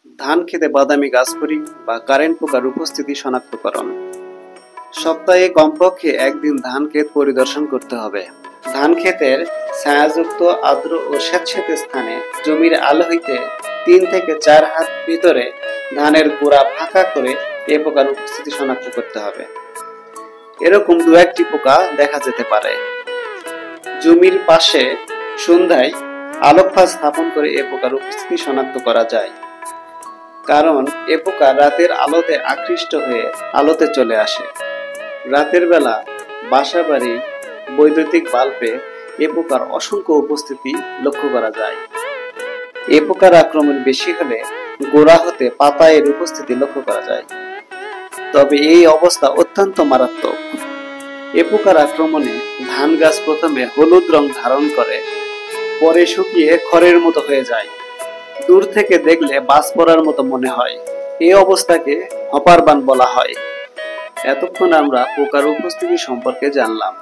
ধান খেতে বাদামি গাছপড়ি বা কারেন্ট পোকার উপস্থিতি শনাক্তকরণ। সপ্তাহে কমপক্ষে একদিন ধান ক্ষেত পরিদর্শন করতে হবে। ধান ক্ষেতের ছায়াযুক্ত, আর্দ্র ও স্যাঁতসেঁতে স্থানে জমির আলো হইতে 3 থেকে 4 হাত ভিতরে ধানের গোড়া ফাঁকা করে এ পোকার উপস্থিতি শনাক্ত করতে হবে। এরকম 2-1টি পোকা দেখা যেতে পারে। জমির পাশে সন্ধ্যায় আলোকফাঁদ স্থাপন করে এ পোকার উপস্থিতি শনাক্ত করা যায়, কারণ এ পোকা রাতের আলোতে আকৃষ্ট হয়ে আলোতে চলে আসে। রাতের বেলা বাসাবাড়ি, বৈদ্যুতিক বাল্বে এ পোকার অসংখ্য উপস্থিতি লক্ষ্য করা যায়। এ পোকার আক্রমণ বেশি হলে গোড়া হতে পাতা এর উপস্থিতি লক্ষ্য করা যায়, তবে এই অবস্থা অত্যন্ত মারাত্মক। এ পোকার আক্রমণে ধান গাছ প্রথমে হলুদ রং ধারণ করে, পরে শুকিয়ে খড়ের মতো হয়ে যায়। দূর থেকে দেখলে বাজ পড়ার মতো মনে হয়। এই অবস্থাকে হপার বান বলা হয়। এতক্ষণ আমরা পোকার উপস্থিতি সম্পর্কে জানলাম।